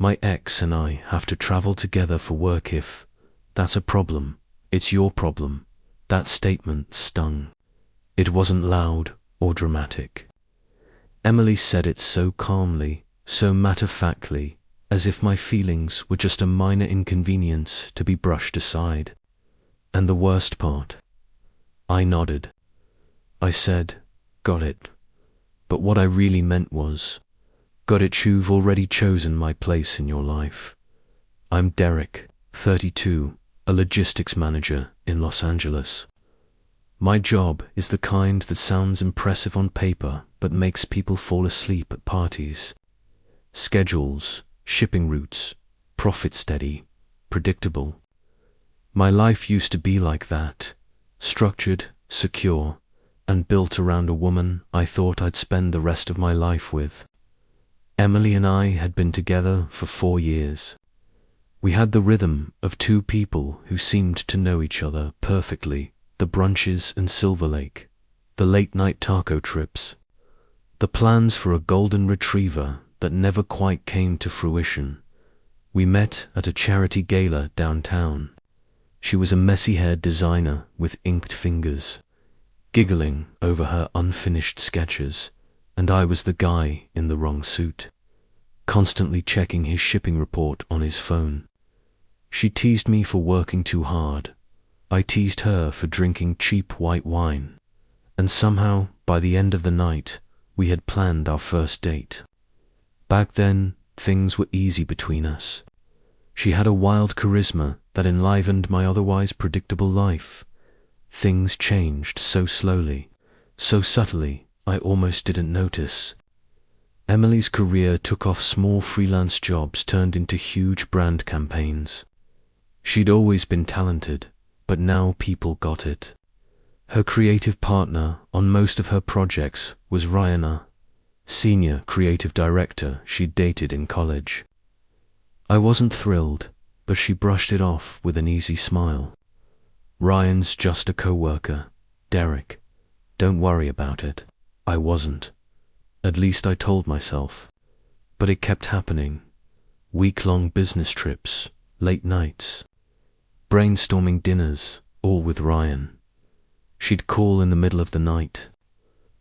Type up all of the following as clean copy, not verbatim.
My ex and I have to travel together for work. If that's a problem, it's your problem. That statement stung. It wasn't loud or dramatic. Emily said it so calmly, so matter-of-factly, as if my feelings were just a minor inconvenience to be brushed aside. And the worst part? I nodded. I said, "Got it." But what I really meant was, "Got it, you've already chosen my place in your life. I'm Derek, 32, a logistics manager in Los Angeles. My job is the kind that sounds impressive on paper but makes people fall asleep at parties. Schedules, shipping routes, profit steady, predictable. My life used to be like that, structured, secure, and built around a woman I thought I'd spend the rest of my life with. Emily and I had been together for 4 years. We had the rhythm of two people who seemed to know each other perfectly, the brunches in Silver Lake, the late-night taco trips, the plans for a golden retriever that never quite came to fruition. We met at a charity gala downtown. She was a messy-haired designer with inked fingers, giggling over her unfinished sketches, and I was the guy in the wrong suit, constantly checking his shipping report on his phone. She teased me for working too hard. I teased her for drinking cheap white wine. And somehow, by the end of the night, we had planned our first date. Back then, things were easy between us. She had a wild charisma that enlivened my otherwise predictable life. Things changed so slowly, so subtly, I almost didn't notice. Emily's career took off. Small freelance jobs turned into huge brand campaigns. She'd always been talented, but now people got it. Her creative partner on most of her projects was Ryan, senior creative director she'd dated in college. I wasn't thrilled, but she brushed it off with an easy smile. "Ryan's just a co-worker, Derek. Don't worry about it." I wasn't. At least I told myself. But it kept happening. Week-long business trips, late nights, brainstorming dinners, all with Ryan. She'd call in the middle of the night,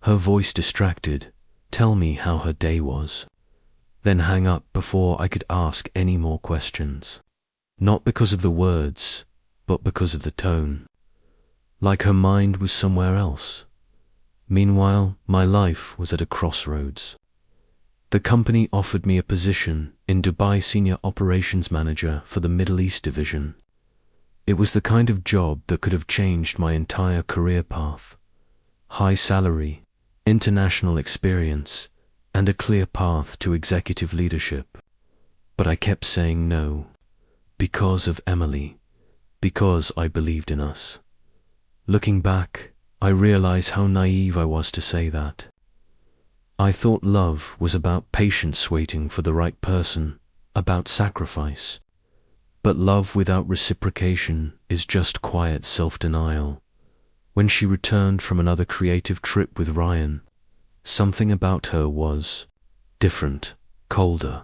her voice distracted, tell me how her day was, then hang up before I could ask any more questions. Not because of the words, but because of the tone. Like her mind was somewhere else. Meanwhile, my life was at a crossroads. The company offered me a position in Dubai, senior operations manager for the Middle East division. It was the kind of job that could have changed my entire career path. High salary, international experience, and a clear path to executive leadership. But I kept saying no. Because of Emily. Because I believed in us. Looking back, I realize how naive I was to say that. I thought love was about patience waiting for the right person, about sacrifice. But love without reciprocation is just quiet self-denial. When she returned from another creative trip with Ryan, something about her was different, colder.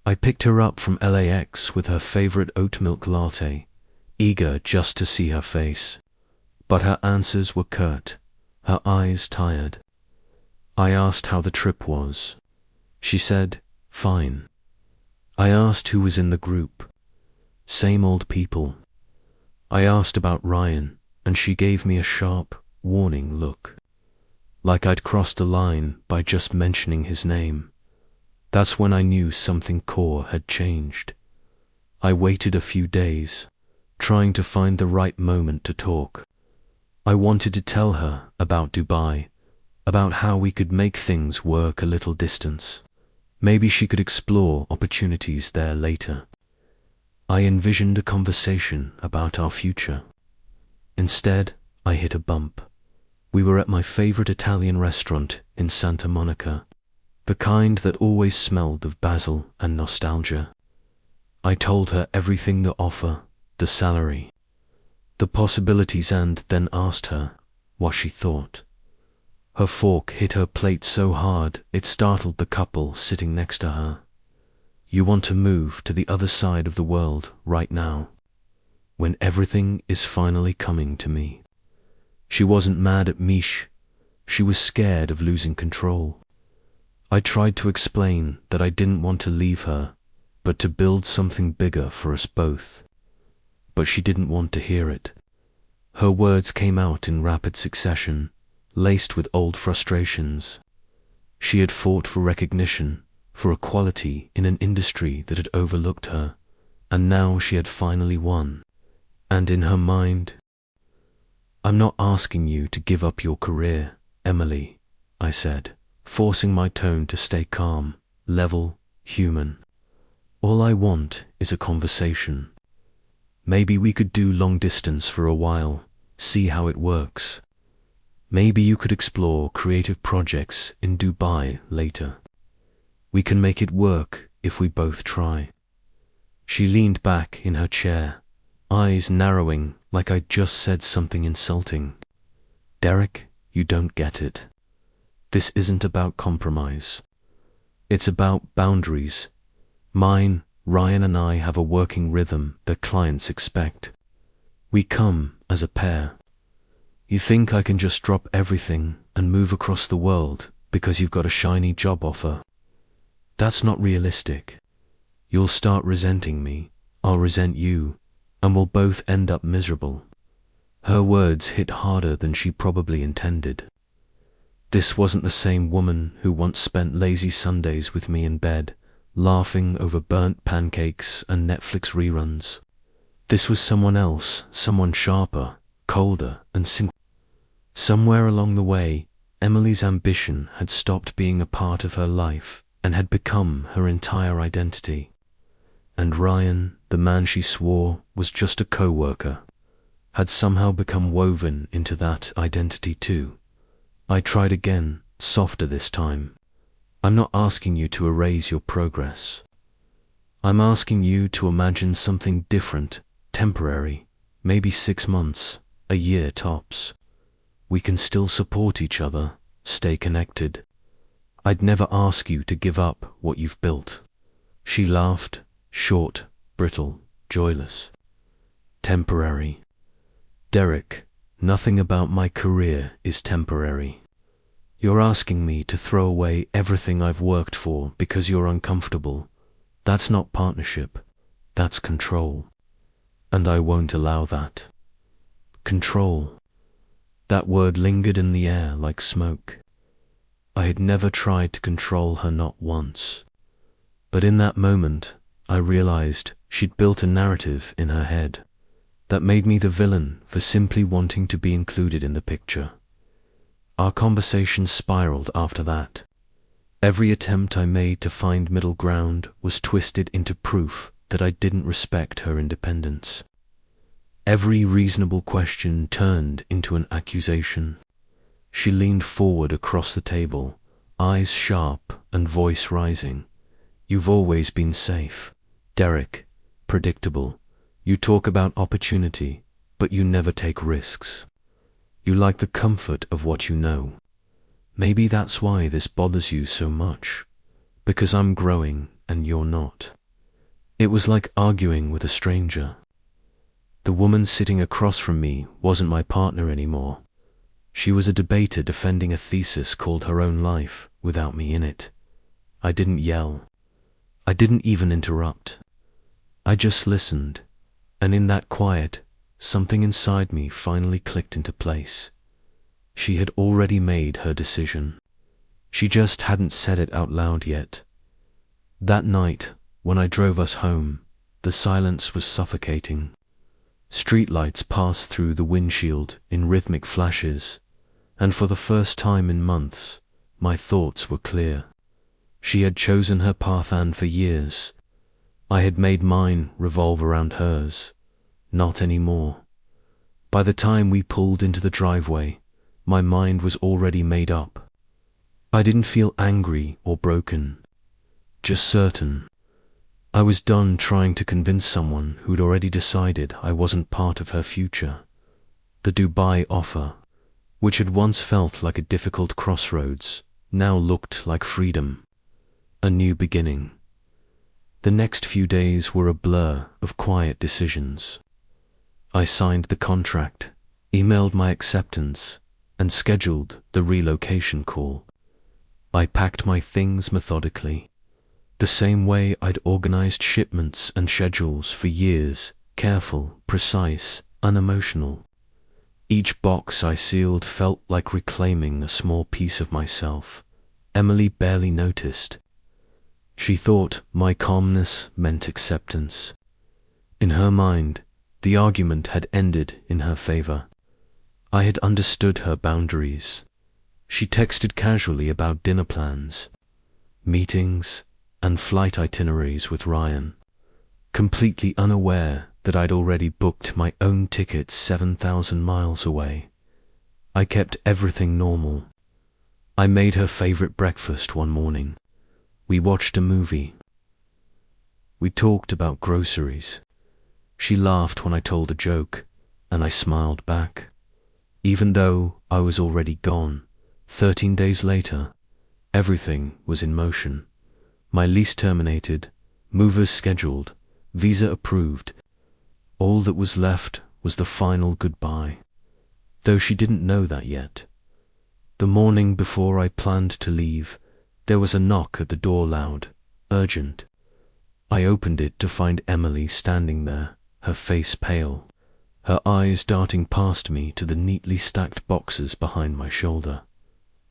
I picked her up from LAX with her favorite oat milk latte, eager just to see her face. But her answers were curt, her eyes tired. I asked how the trip was. She said, "Fine." I asked who was in the group. Same old people. I asked about Ryan, and she gave me a sharp, warning look. Like I'd crossed a line by just mentioning his name. That's when I knew something core had changed. I waited a few days, trying to find the right moment to talk. I wanted to tell her about Dubai, about how we could make things work a little distance. Maybe she could explore opportunities there later. I envisioned a conversation about our future. Instead, I hit a bump. We were at my favorite Italian restaurant in Santa Monica, the kind that always smelled of basil and nostalgia. I told her everything: the offer, the salary, the possibilities, and then asked her what she thought. Her fork hit her plate so hard it startled the couple sitting next to her. You want to move to the other side of the world right now, when everything is finally coming to me. She wasn't mad at Mish. She was scared of losing control. I tried to explain that I didn't want to leave her, but to build something bigger for us both. But she didn't want to hear it. Her words came out in rapid succession, laced with old frustrations. She had fought for recognition, for equality in an industry that had overlooked her, and now she had finally won. And in her mind, "I'm not asking you to give up your career, Emily," I said, forcing my tone to stay calm, level, human. "All I want is a conversation. Maybe we could do long distance for a while, see how it works. Maybe you could explore creative projects in Dubai later. We can make it work if we both try." She leaned back in her chair, eyes narrowing like I'd just said something insulting. "Derek, you don't get it. This isn't about compromise. It's about boundaries. Mine, Ryan and I have a working rhythm that clients expect. We come as a pair. You think I can just drop everything and move across the world because you've got a shiny job offer? That's not realistic. You'll start resenting me, I'll resent you, and we'll both end up miserable." Her words hit harder than she probably intended. This wasn't the same woman who once spent lazy Sundays with me in bed, laughing over burnt pancakes and Netflix reruns. This was someone else, someone sharper, colder, and cynical. Somewhere along the way, Emily's ambition had stopped being a part of her life and had become her entire identity. And Ryan, the man she swore was just a co-worker, had somehow become woven into that identity too. I tried again, softer this time. "I'm not asking you to erase your progress. I'm asking you to imagine something different, temporary, maybe 6 months, a year tops. We can still support each other, stay connected. I'd never ask you to give up what you've built." She laughed, short, brittle, joyless. "Temporary. Derek, nothing about my career is temporary. You're asking me to throw away everything I've worked for because you're uncomfortable. That's not partnership, that's control. And I won't allow that." Control. That word lingered in the air like smoke. I had never tried to control her, not once. But in that moment, I realized she'd built a narrative in her head that made me the villain for simply wanting to be included in the picture. Our conversation spiraled after that. Every attempt I made to find middle ground was twisted into proof that I didn't respect her independence. Every reasonable question turned into an accusation. She leaned forward across the table, eyes sharp and voice rising. "You've always been safe, Derek, predictable. You talk about opportunity, but you never take risks. You like the comfort of what you know. Maybe that's why this bothers you so much, because I'm growing and you're not." It was like arguing with a stranger. The woman sitting across from me wasn't my partner anymore. She was a debater defending a thesis called her own life without me in it. I didn't yell. I didn't even interrupt. I just listened, and in that quiet, something inside me finally clicked into place. She had already made her decision. She just hadn't said it out loud yet. That night, when I drove us home, the silence was suffocating. Streetlights passed through the windshield in rhythmic flashes, and for the first time in months, my thoughts were clear. She had chosen her path, and for years, I had made mine revolve around hers. Not anymore. By the time we pulled into the driveway, my mind was already made up. I didn't feel angry or broken, just certain. I was done trying to convince someone who'd already decided I wasn't part of her future. The Dubai offer, which had once felt like a difficult crossroads, now looked like freedom, a new beginning. The next few days were a blur of quiet decisions. I signed the contract, emailed my acceptance, and scheduled the relocation call. I packed my things methodically, the same way I'd organized shipments and schedules for years, careful, precise, unemotional. Each box I sealed felt like reclaiming a small piece of myself. Emily barely noticed. She thought my calmness meant acceptance. In her mind, the argument had ended in her favor. I had understood her boundaries. She texted casually about dinner plans, meetings, and flight itineraries with Ryan, completely unaware that I'd already booked my own tickets 7,000 miles away. I kept everything normal. I made her favorite breakfast one morning. We watched a movie. We talked about groceries. She laughed when I told a joke, and I smiled back. Even though I was already gone, 13 days later, everything was in motion. My lease terminated, movers scheduled, visa approved. All that was left was the final goodbye, though she didn't know that yet. The morning before I planned to leave, there was a knock at the door, loud, urgent. I opened it to find Emily standing there, her face pale, her eyes darting past me to the neatly stacked boxes behind my shoulder.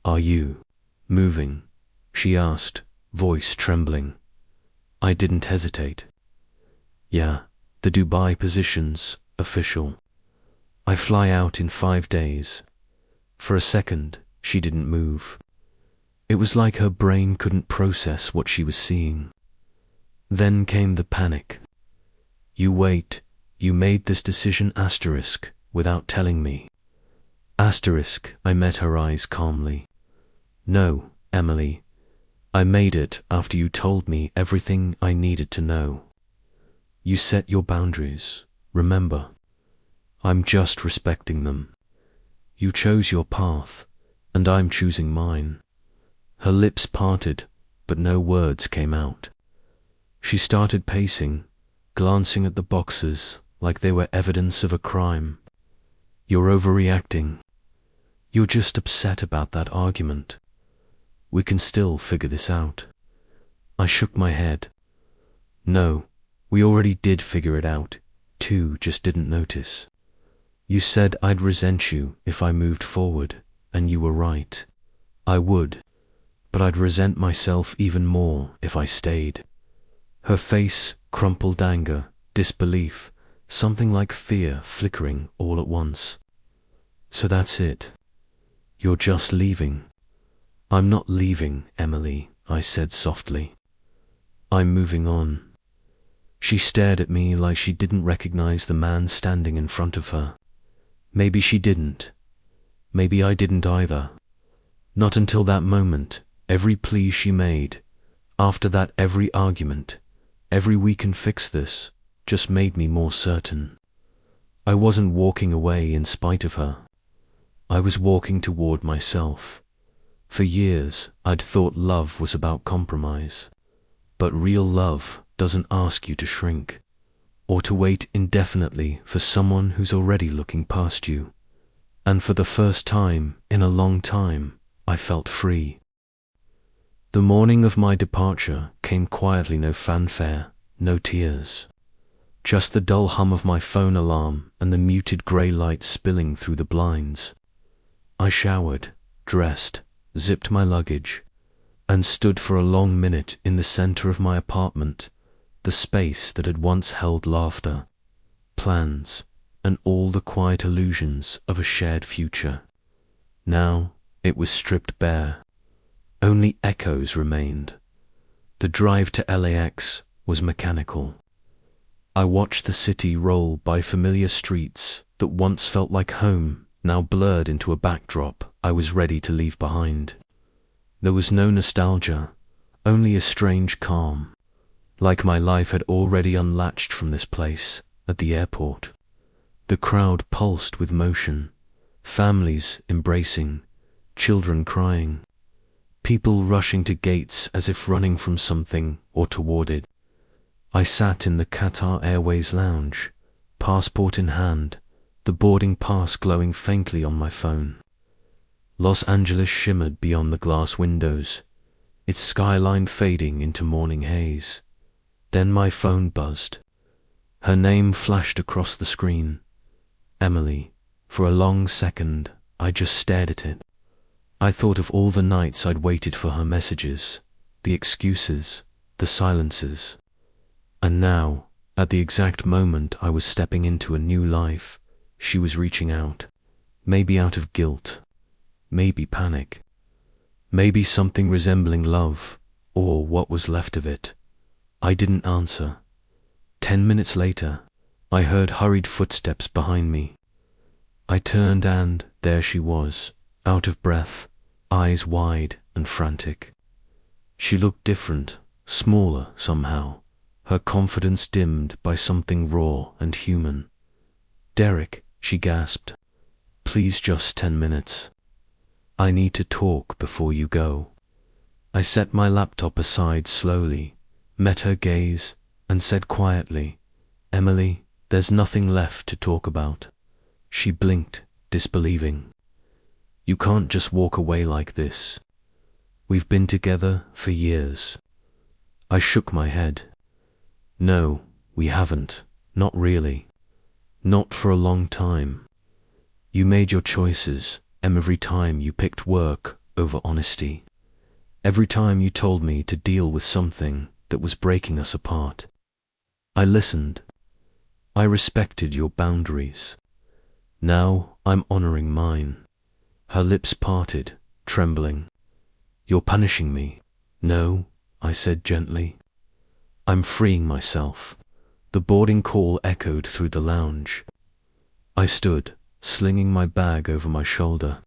"Are you moving?" she asked, voice trembling. I didn't hesitate. "Yeah, the Dubai position's official. I fly out in 5 days." For a second, she didn't move. It was like her brain couldn't process what she was seeing. Then came the panic. "You wait, you made this decision without telling me." I met her eyes calmly. "No, Emily, I made it after you told me everything I needed to know. You set your boundaries, remember? I'm just respecting them. You chose your path, and I'm choosing mine." Her lips parted, but no words came out. She started pacing, glancing at the boxes like they were evidence of a crime. "You're overreacting. You're just upset about that argument. We can still figure this out." I shook my head. "No, we already did figure it out. Two just didn't notice. You said I'd resent you if I moved forward, and you were right. I would, but I'd resent myself even more if I stayed." Her face crumpled, anger, disbelief, something like fear flickering all at once. "So that's it. You're just leaving." "I'm not leaving, Emily," I said softly. "I'm moving on." She stared at me like she didn't recognize the man standing in front of her. Maybe she didn't. Maybe I didn't either. Not until that moment, every plea she made, after that every argument, every "we can fix this," just made me more certain. I wasn't walking away in spite of her. I was walking toward myself. For years, I'd thought love was about compromise. But real love doesn't ask you to shrink, or to wait indefinitely for someone who's already looking past you. And for the first time in a long time, I felt free. The morning of my departure came quietly, no fanfare, no tears. Just the dull hum of my phone alarm and the muted grey light spilling through the blinds. I showered, dressed, zipped my luggage, and stood for a long minute in the center of my apartment, the space that had once held laughter, plans, and all the quiet illusions of a shared future. Now it was stripped bare. Only echoes remained. The drive to LAX was mechanical. I watched the city roll by familiar streets that once felt like home, now blurred into a backdrop I was ready to leave behind. There was no nostalgia, only a strange calm, like my life had already unlatched from this place at the airport. The crowd pulsed with motion, families embracing, children crying, people rushing to gates as if running from something or toward it. I sat in the Qatar Airways lounge, passport in hand, the boarding pass glowing faintly on my phone. Los Angeles shimmered beyond the glass windows, its skyline fading into morning haze. Then my phone buzzed. Her name flashed across the screen. Emily. For a long second, I just stared at it. I thought of all the nights I'd waited for her messages, the excuses, the silences. And now, at the exact moment I was stepping into a new life, she was reaching out. Maybe out of guilt, maybe panic, maybe something resembling love, or what was left of it. I didn't answer. 10 minutes later, I heard hurried footsteps behind me. I turned and there she was, out of breath, eyes wide and frantic. She looked different, smaller somehow, her confidence dimmed by something raw and human. "Derek," she gasped, "please just 10 minutes. I need to talk before you go." I set my laptop aside slowly, met her gaze, and said quietly, "Emily, there's nothing left to talk about." She blinked, disbelieving. "You can't just walk away like this. We've been together for years." I shook my head. "No, we haven't. Not really. Not for a long time. You made your choices, every time you picked work over honesty. Every time you told me to deal with something that was breaking us apart. I listened. I respected your boundaries. Now I'm honoring mine." Her lips parted, trembling. "You're punishing me." "No," I said gently. "I'm freeing myself." The boarding call echoed through the lounge. I stood, slinging my bag over my shoulder.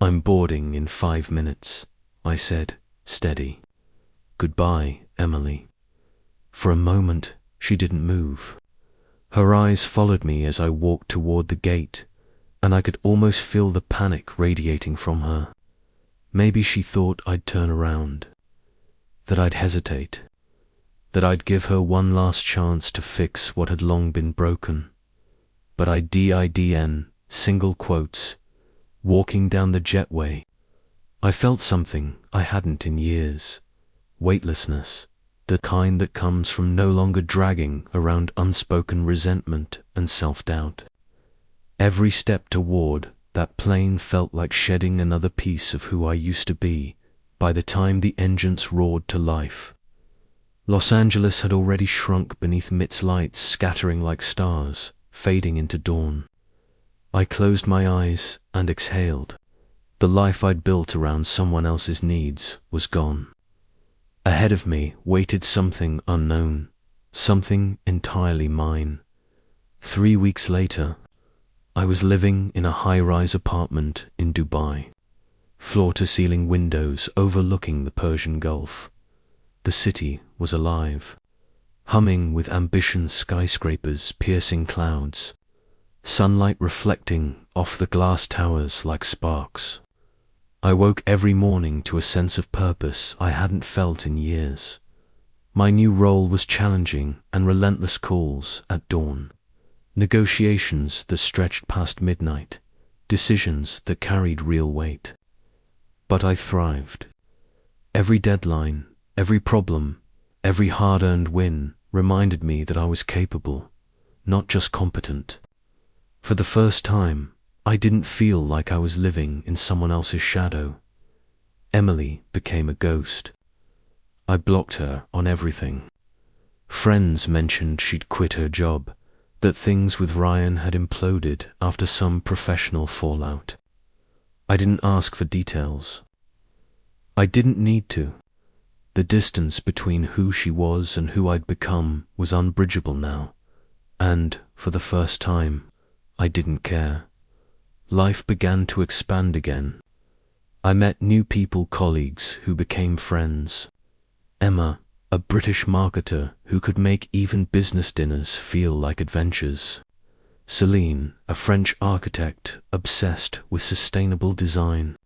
"I'm boarding in 5 minutes," I said, steady. "Goodbye, Emily." For a moment, she didn't move. Her eyes followed me as I walked toward the gate, and I could almost feel the panic radiating from her. Maybe she thought I'd turn around, that I'd hesitate, that I'd give her one last chance to fix what had long been broken. But I didn't, single quotes, walking down the jetway. I felt something I hadn't in years. Weightlessness, the kind that comes from no longer dragging around unspoken resentment and self-doubt. Every step toward that plane felt like shedding another piece of who I used to be by the time the engines roared to life. Los Angeles had already shrunk beneath its lights, scattering like stars, fading into dawn. I closed my eyes and exhaled. The life I'd built around someone else's needs was gone. Ahead of me waited something unknown, something entirely mine. 3 weeks later, I was living in a high-rise apartment in Dubai, floor-to-ceiling windows overlooking the Persian Gulf. The city was alive, humming with ambition's skyscrapers piercing clouds, sunlight reflecting off the glass towers like sparks. I woke every morning to a sense of purpose I hadn't felt in years. My new role was challenging and relentless calls at dawn, negotiations that stretched past midnight, decisions that carried real weight. But I thrived. Every deadline, every problem, every hard-earned win reminded me that I was capable, not just competent. For the first time, I didn't feel like I was living in someone else's shadow. Emily became a ghost. I blocked her on everything. Friends mentioned she'd quit her job, that things with Ryan had imploded after some professional fallout. I didn't ask for details. I didn't need to. The distance between who she was and who I'd become was unbridgeable now, and, for the first time, I didn't care. Life began to expand again. I met new people, colleagues who became friends. Emma, a British marketer who could make even business dinners feel like adventures. Celine, a French architect obsessed with sustainable design.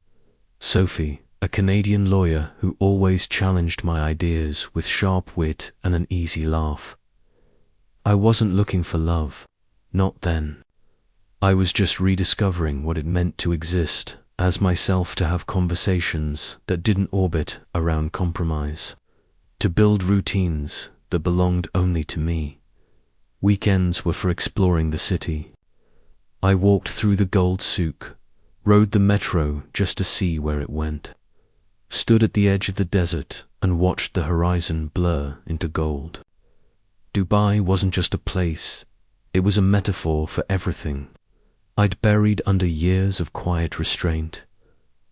Sophie, a Canadian lawyer who always challenged my ideas with sharp wit and an easy laugh. I wasn't looking for love, not then. I was just rediscovering what it meant to exist as myself, to have conversations that didn't orbit around compromise, to build routines that belonged only to me. Weekends were for exploring the city. I walked through the gold souk, rode the metro just to see where it went, stood at the edge of the desert and watched the horizon blur into gold. Dubai wasn't just a place, it was a metaphor for everything I'd buried under years of quiet restraint.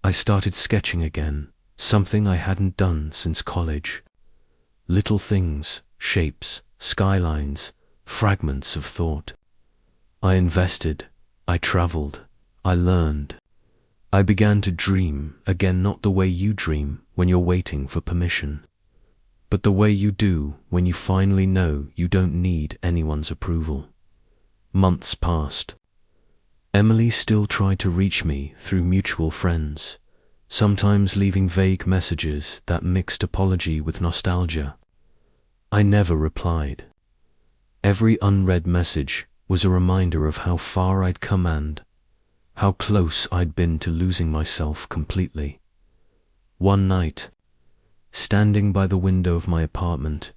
I started sketching again, something I hadn't done since college. Little things, shapes, skylines, fragments of thought. I invested, I traveled, I learned. I began to dream again, not the way you dream when you're waiting for permission, but the way you do when you finally know you don't need anyone's approval. Months passed. Emily still tried to reach me through mutual friends, sometimes leaving vague messages that mixed apology with nostalgia. I never replied. Every unread message was a reminder of how far I'd come and how close I'd been to losing myself completely. One night, standing by the window of my apartment,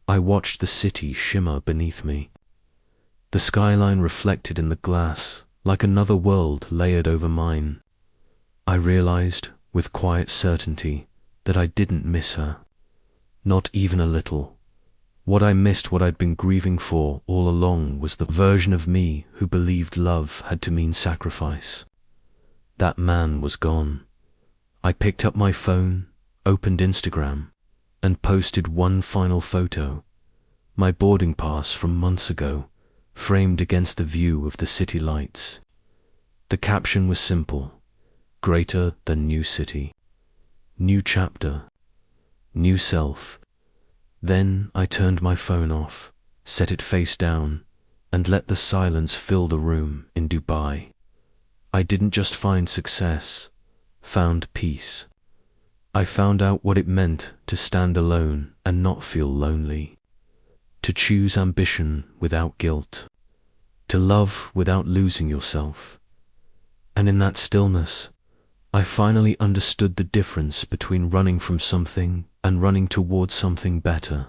I watched the city shimmer beneath me. The skyline reflected in the glass like another world layered over mine. I realized with quiet certainty that I didn't miss her, not even a little. What I missed, what I'd been grieving for all along, was the version of me who believed love had to mean sacrifice. That man was gone. I picked up my phone, opened Instagram, and posted one final photo, my boarding pass from months ago, framed against the view of the city lights. The caption was simple: greater than new city, new chapter, new self. Then I turned my phone off, set it face down, and let the silence fill the room in Dubai. I didn't just find success, found peace. I found out what it meant to stand alone and not feel lonely, to choose ambition without guilt, to love without losing yourself. And in that stillness, I finally understood the difference between running from something and running towards something better.